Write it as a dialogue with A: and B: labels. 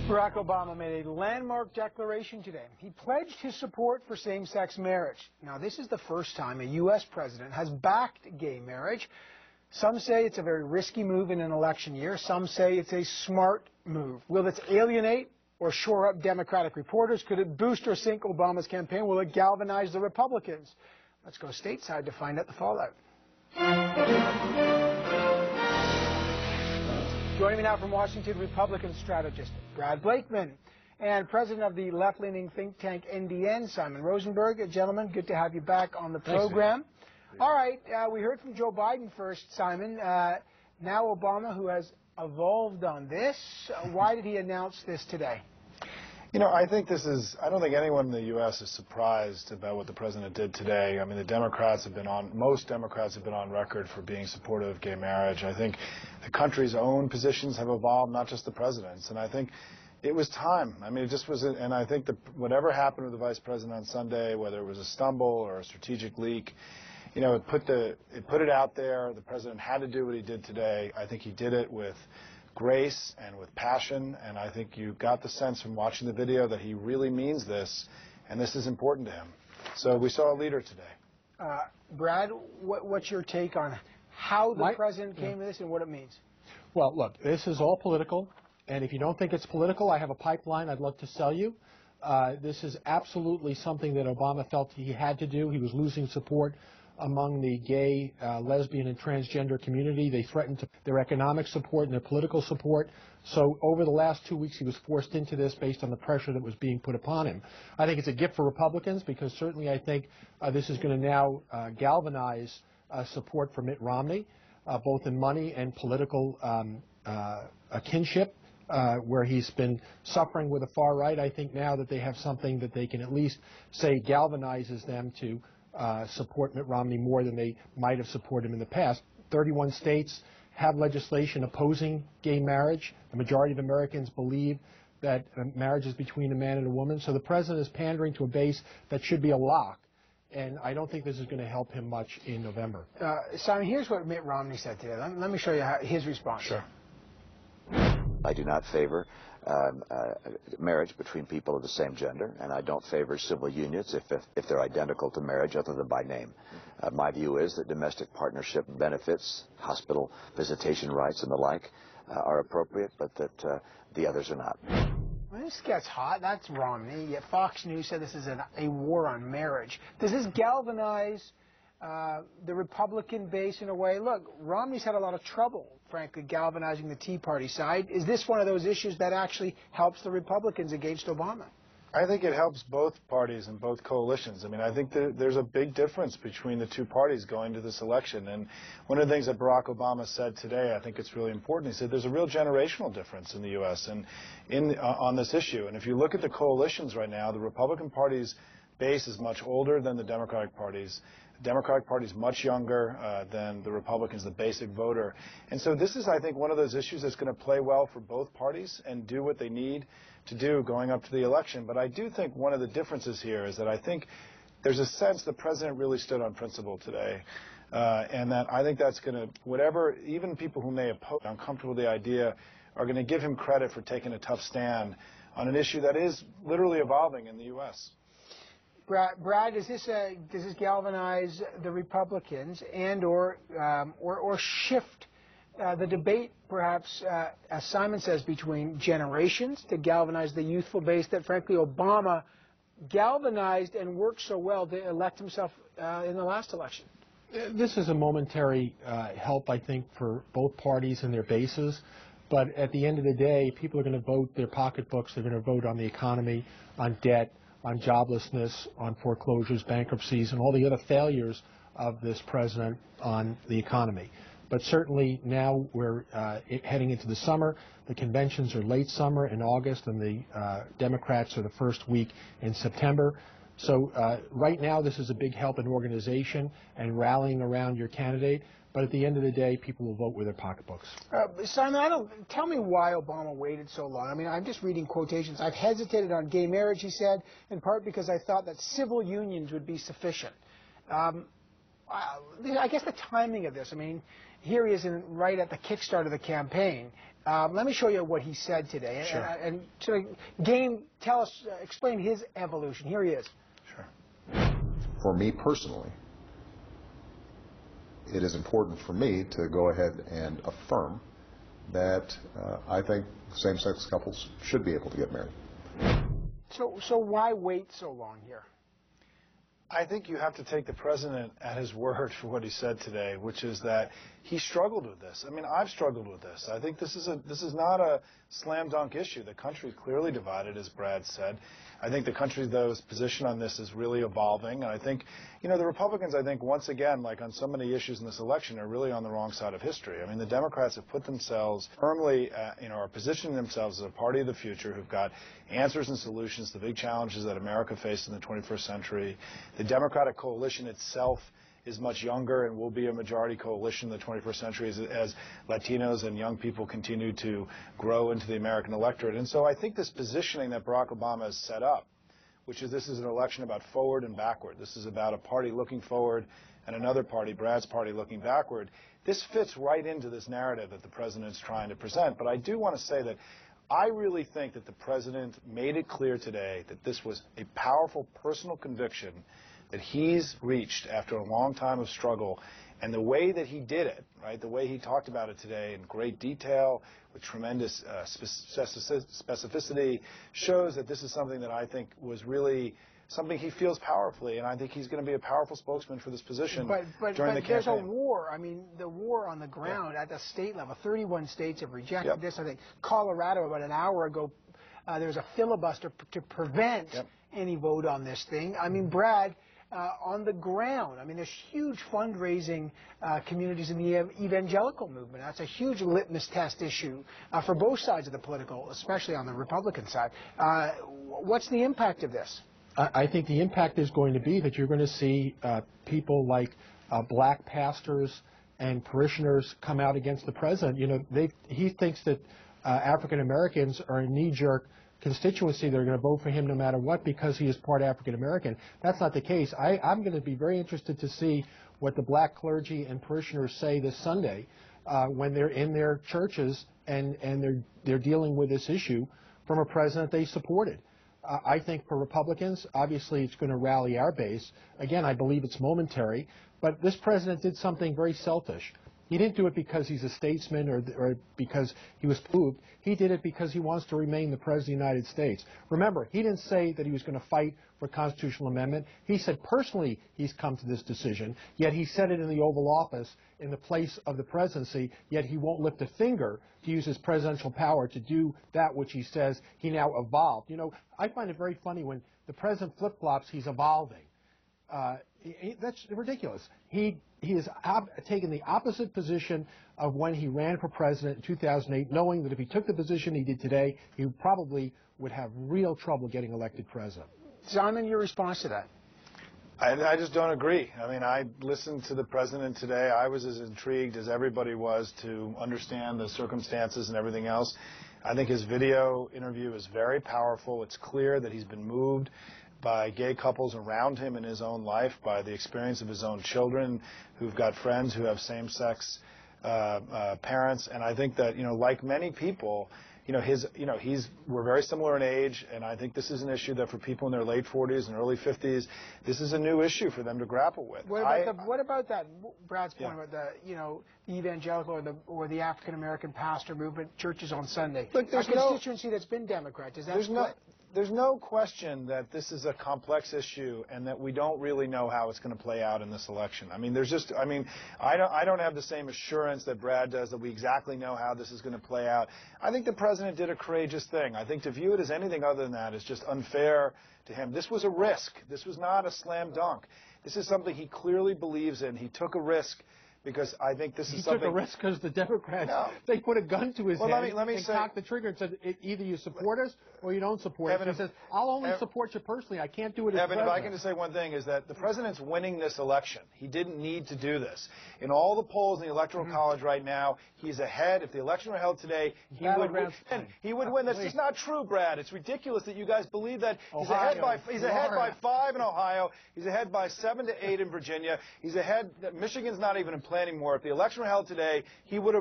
A: Barack Obama made a landmark declaration today. He pledged his support for same-sex marriage. Now, this is the first time a U.S. president has backed gay marriage. Some say it's a very risky move in an election year. Some say it's a smart move. Will this alienate or shore up Democratic reporters? Could it boost or sink Obama's campaign? Will it galvanize the Republicans? Let's go stateside to find out the fallout. Joining me now from Washington, Republican strategist Brad Blakeman and president of the left-leaning think tank NDN, Simon Rosenberg. Gentlemen, good to have you back on the program. All right, we heard from Joe Biden first, Simon. Now Obama, who has evolved on this. Why did he announce this today?
B: You know, I think I don't think anyone in the U.S. is surprised about what the president did today. I mean, most Democrats have been on record for being supportive of gay marriage. I think the country's own positions have evolved, not just the president's. And I think it was time. I mean, it just was, and I think whatever happened with the vice president on Sunday, whether it was a stumble or a strategic leak, you know, it put it out there. The president had to do what he did today. I think he did it with grace and with passion, and I think you got the sense from watching the video that he really means this, and this is important to him. So we saw a leader today.
A: Brad, what's your take on how the president came to this and what it means?
C: Well, look, this is all political, and if you don't think it's political, I have a pipeline I'd love to sell you. This is absolutely something that Obama felt he had to do. He was losing support among the gay, lesbian, and transgender community. They threatened their economic support and their political support. So over the last 2 weeks, he was forced into this based on the pressure that was being put upon him. I think it's a gift for Republicans because certainly I think this is going to now galvanize support for Mitt Romney, both in money and political kinship, where he's been suffering with the far right. I think now that they have something that they can at least say galvanizes them to support Mitt Romney more than they might have supported him in the past. 31 states have legislation opposing gay marriage. The majority of Americans believe that marriage is between a man and a woman. So the president is pandering to a base that should be a lock. And I don't think this is going to help him much in November.
A: Simon, here's what Mitt Romney said today. Let me show you his response.
B: Sure.
D: I do not favor marriage between people of the same gender, and I don't favor civil unions if they're identical to marriage other than by name. My view is that domestic partnership benefits, hospital visitation rights and the like are appropriate, but that the others are not.
A: When this gets hot, that's Romney. Yet Fox News said this is a war on marriage. Does this galvanize the Republican base in a way? Look, Romney's had a lot of trouble, frankly, galvanizing the Tea Party side. Is this one of those issues that actually helps the Republicans against Obama?
B: I think it helps both parties and both coalitions. I mean, I think there's a big difference between the two parties going to this election. And one of the things that Barack Obama said today, I think it's really important. He said there's a real generational difference in the U.S. and on this issue. And if you look at the coalitions right now, the Republican Party's base is much older than the Democratic Party's. The Democratic Party is much younger than the Republicans, the basic voter. And so this is, I think, one of those issues that's going to play well for both parties and do what they need to do going up to the election. But I do think one of the differences here is that I think there's a sense the president really stood on principle today. And that I think that's going to, even people who may oppose, uncomfortable with the idea, are going to give him credit for taking a tough stand on an issue that is literally evolving in the U.S.
A: Brad, does this galvanize the Republicans and or shift the debate, perhaps, as Simon says, between generations to galvanize the youthful base that, frankly, Obama galvanized and worked so well to elect himself in the last election?
C: This is a momentary help, I think, for both parties and their bases. But at the end of the day, people are going to vote their pocketbooks. They're going to vote on the economy, on debt, on joblessness, on foreclosures, bankruptcies, and all the other failures of this president on the economy. But certainly now we're heading into the summer. The conventions are late summer in August, and the Democrats are the first week in September. So right now this is a big help in organization and rallying around your candidate. But at the end of the day, people will vote with their pocketbooks.
A: Simon, tell me why Obama waited so long. I mean, I'm just reading quotations. I've hesitated on gay marriage, he said, in part because I thought that civil unions would be sufficient. I guess the timing of this, I mean, here he is right at the kickstart of the campaign. Let me show you what he said today.
B: Sure.
A: And to gain, tell us, explain his evolution. Here he is.
B: Sure.
E: For me personally, it is important for me to go ahead and affirm that I think same-sex couples should be able to get married.
A: So why wait so long here?
B: I think you have to take the president at his word for what he said today, which is that he struggled with this. I mean, I've struggled with this. I think this is not a slam dunk issue. The country is clearly divided, as Brad said. I think the country's position on this is really evolving. And I think, the Republicans, I think, once again, like on so many issues in this election, are really on the wrong side of history. I mean, the Democrats have put themselves firmly, are positioning themselves as a party of the future who've got answers and solutions to the big challenges that America faced in the 21st century. The Democratic coalition itself is much younger and will be a majority coalition in the 21st century as Latinos and young people continue to grow into the American electorate. And so I think this positioning that Barack Obama has set up, which is this is an election about forward and backward. This is about a party looking forward and another party, Brad's party, looking backward. This fits right into this narrative that the president's trying to present. But I do want to say that I really think that the president made it clear today that this was a powerful personal conviction that he's reached after a long time of struggle, and the way that he did it, right, the way he talked about it today in great detail with tremendous specificity shows that this is something that I think was really something he feels powerfully, and I think he's going to be a powerful spokesman for this position during the campaign.
A: There's a war. I mean, the war on the ground at the state level. 31 states have rejected this. I think Colorado, about an hour ago, there was a filibuster to prevent any vote on this thing. I mean, Brad, on the ground, I mean, there's huge fundraising communities in the evangelical movement. That's a huge litmus test issue for both sides of the political, especially on the Republican side. What's the impact of this?
C: I think the impact is going to be that you're going to see people like black pastors and parishioners come out against the president. He thinks that African Americans are a knee-jerk constituency. They're going to vote for him no matter what because he is part African American. That's not the case. I'm going to be very interested to see what the black clergy and parishioners say this Sunday when they're in their churches and they're dealing with this issue from a president they supported. I think for Republicans, obviously it's going to rally our base. Again, I believe it's momentary, but this president did something very selfish. He didn't do it because he's a statesman or because he was proved. He did it because he wants to remain the President of the United States. Remember, he didn't say that he was going to fight for a constitutional amendment. He said personally he's come to this decision, yet he said it in the Oval Office in the place of the presidency, yet he won't lift a finger to use his presidential power to do that which he says he now evolved. I find it very funny when the president flip-flops, he's evolving. That's ridiculous. He has taken the opposite position of when he ran for president in 2008, knowing that if he took the position he did today, he probably would have real trouble getting elected president.
A: Simon, your response to that?
B: I just don't agree. I mean, I listened to the president today. I was as intrigued as everybody was to understand the circumstances and everything else. I think his video interview is very powerful. It's clear that he's been moved by gay couples around him in his own life, by the experience of his own children who've got friends who have same-sex parents. And I think that, like many people, we're very similar in age, and I think this is an issue that for people in their late 40s and early 50s, this is a new issue for them to grapple with.
A: What about that, Brad's point about the evangelical or the African American pastor movement, churches on Sunday?
B: Look,
A: a constituency that's been Democrat.
B: There's no question that this is a complex issue and that we don't really know how it's going to play out in this election. I mean, I don't have the same assurance that Brad does that we exactly know how this is going to play out. I think the president did a courageous thing. I think to view it as anything other than that is just unfair to him. This was a risk. This was not a slam dunk. This is something he clearly believes in. He took a risk because I think this is
C: He
B: something.
C: took a risk because the Democrats,
B: No.
C: they put a gun to his
B: Well,
C: head
B: let me
C: and
B: say,
C: cocked the trigger and said, either you support us or you don't support us. He says, I'll only support you personally. I can't do it as
B: Evan, if
C: president.
B: I can just say one thing, is that the president's winning this election. He didn't need to do this. In all the polls in the Electoral College right now, he's ahead. If the election were held today, he would win. He would win. That's just not true, Brad. It's ridiculous that you guys believe that. He's ahead by 5 in Ohio. He's ahead by 7 to 8 in Virginia. He's ahead. Michigan's not even in play anymore. If the election were held today, he would have